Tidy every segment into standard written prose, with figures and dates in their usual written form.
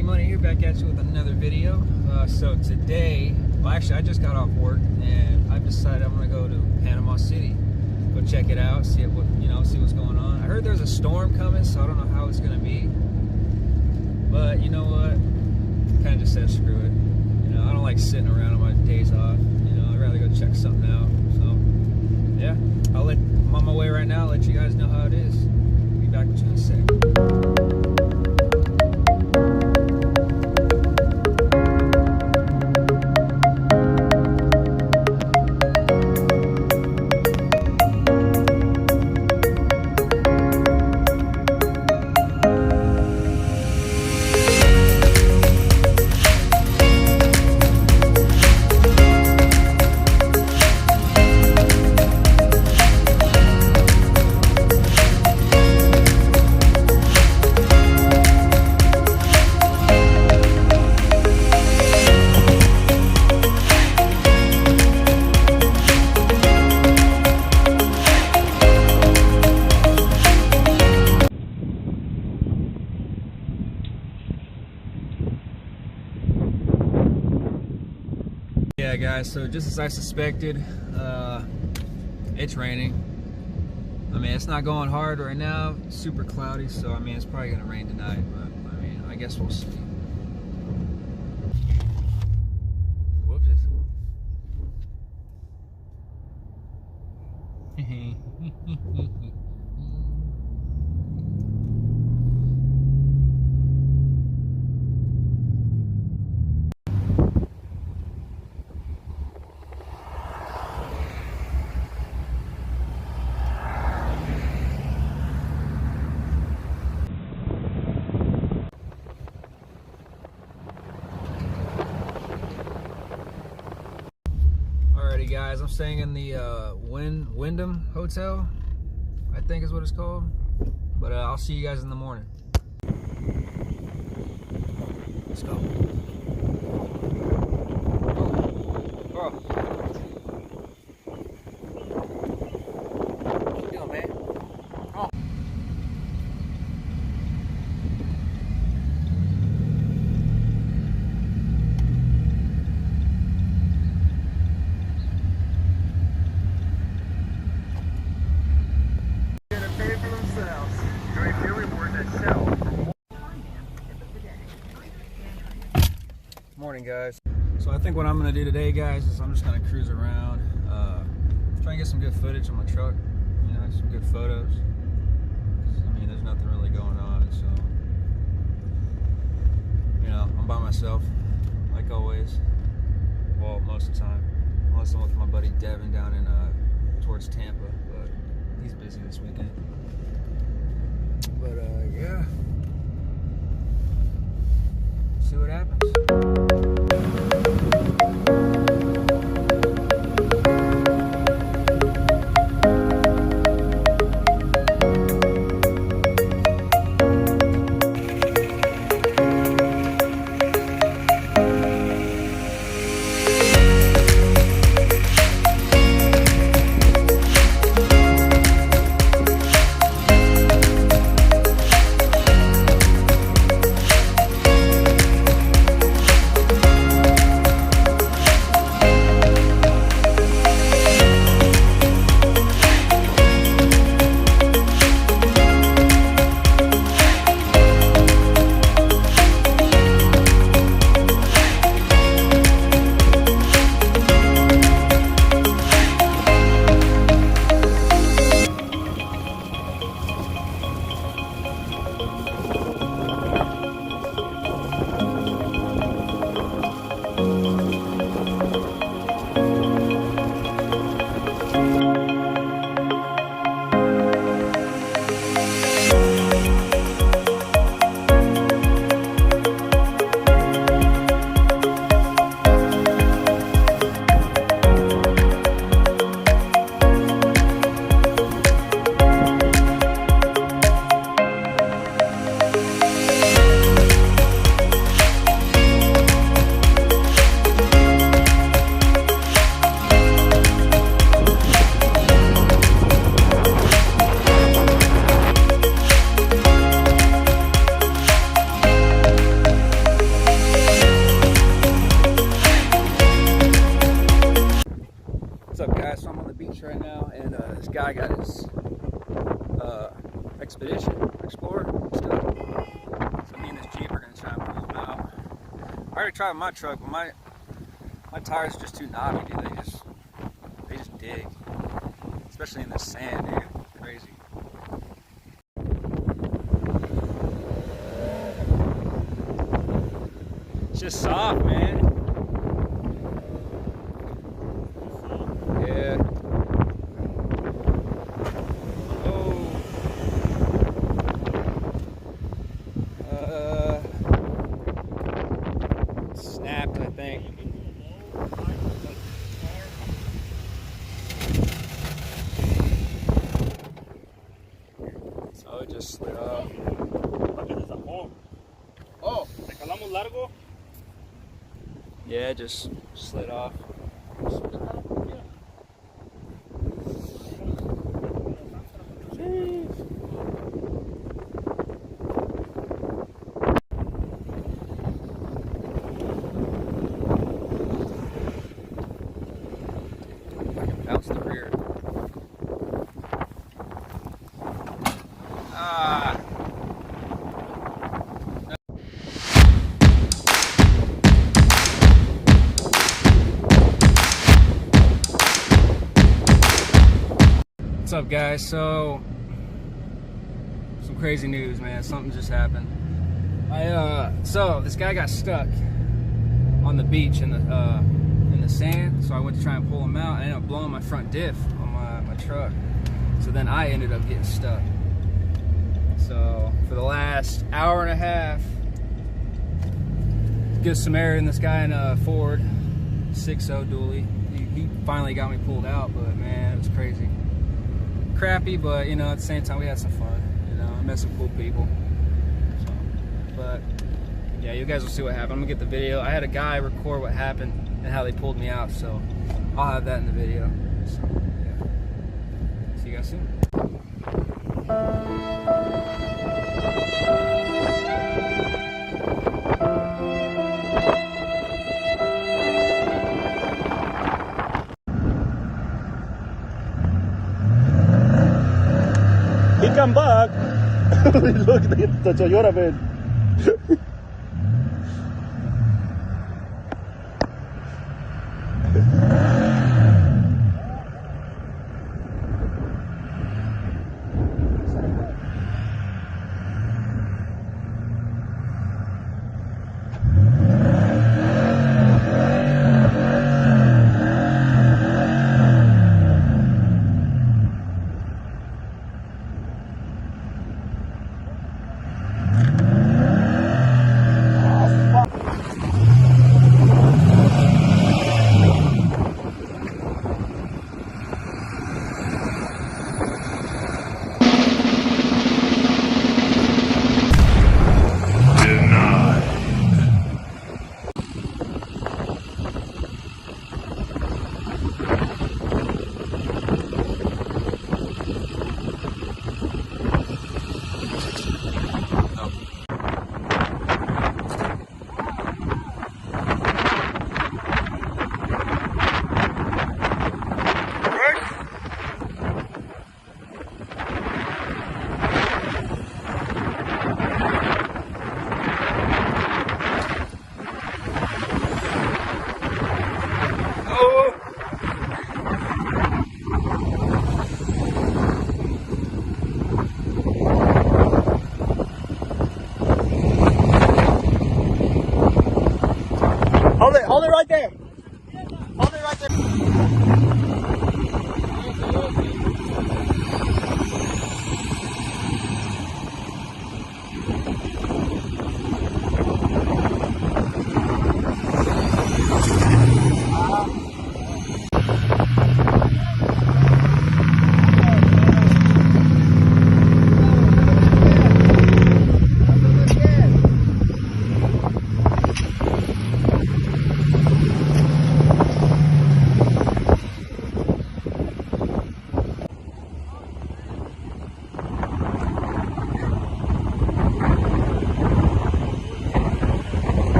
Eazy Money here, back at you with another video. So today, well, actually I just got off work and I've decided I'm gonna go to Panama City, go check it out, see what's going on. I heard there's a storm coming, so I don't know how it's gonna be. But you know what? Kind of just said screw it. I don't like sitting around on my days off. I'd rather go check something out. So yeah, I'm on my way right now. I'll let you guys know how it is. Be back with you in a sec. Yeah guys, so just as I suspected, it's raining. I mean, it's not going hard right now, it's super cloudy, so I mean it's probably gonna rain tonight, but I mean I guess we'll see. Whoops. Alrighty guys, I'm staying in the Wyndham Hotel, I think is what it's called. But I'll see you guys in the morning. Let's go. Bro. What you doing, man? Oh. Morning guys. So I think what I'm gonna do today guys is I'm just gonna cruise around, try and get some good footage on my truck, some good photos. I mean there's nothing really going on, so I'm by myself like always, well most of the time, unless I'm with my buddy Devin down in towards Tampa, but he's busy this weekend. But yeah, see what happens. Explorer stuff. So me and this Jeep are gonna try and pull them out. I already tried my truck, but my tires are just too knobby, dude. They just dig, especially in the sand, dude. Crazy. It's just soft, man. Yeah. Snapped, I think. So it just slid off. Oh, yeah, it just slid off. Bounce the rear. Ah. What's up, guys? So, some crazy news, man. Something just happened. So this guy got stuck on the beach in the sand. So I went to try and pull him out. I ended up blowing my front diff on my truck. So then I ended up getting stuck. So for the last hour and a half, Good Samaritan, this guy in a Ford 6.0 dually, he finally got me pulled out, but man, it was crazy. Crappy, but you know, at the same time we had some fun. You know, I met some cool people. So, but yeah, you guys will see what happened. I'm gonna get the video. I had a guy record what happened and how they pulled me out, so I'll have that in the video. So yeah, see you guys soon. He come back. Look, the Toyota, man.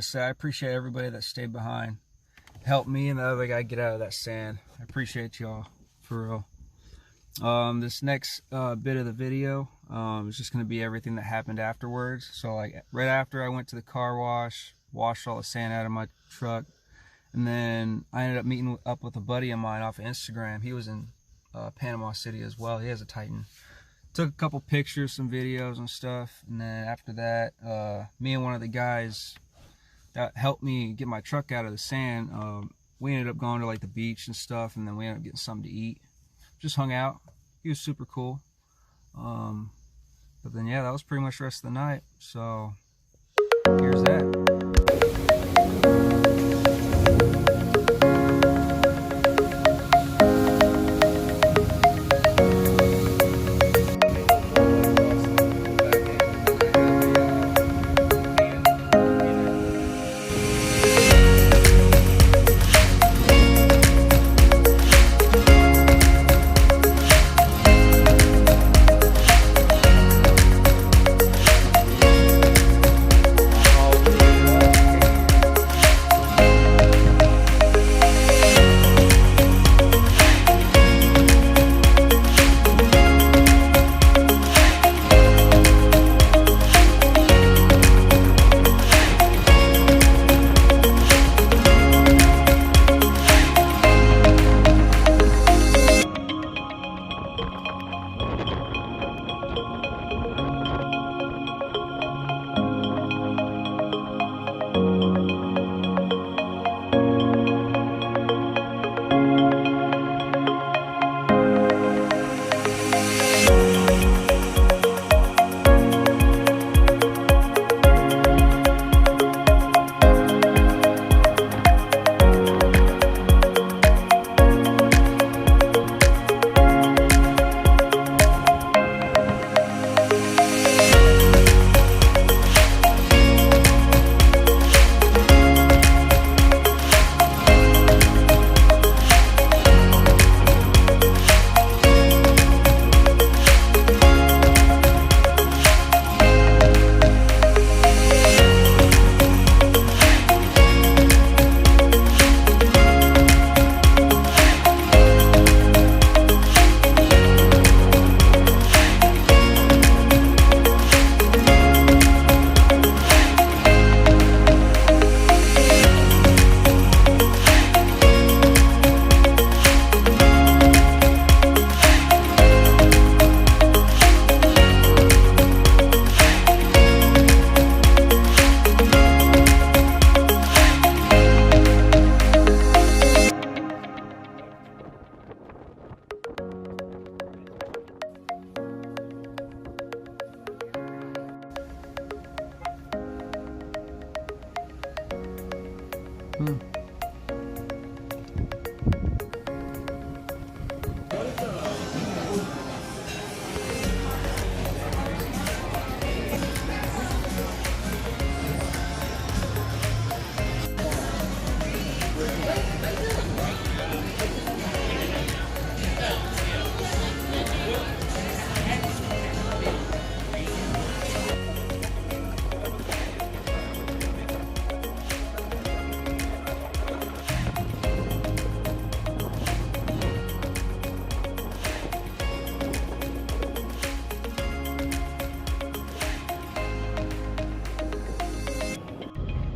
say I appreciate everybody that stayed behind, helped me and the other guy get out of that sand. I appreciate y'all, for real. This next bit of the video is just going to be everything that happened afterwards. So like right after I went to the car wash, washed all the sand out of my truck, and then I ended up meeting up with a buddy of mine off of Instagram. He was in Panama City as well. He has a Titan. Took a couple pictures, some videos and stuff, and then after that, me and one of the guys that helped me get my truck out of the sand, we ended up going to like the beach and stuff, and then we ended up getting something to eat. Just hung out. He was super cool. But then yeah, that was pretty much the rest of the night. So here's that.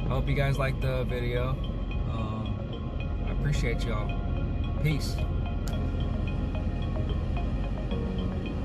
I hope you guys liked the video. I appreciate y'all. Peace.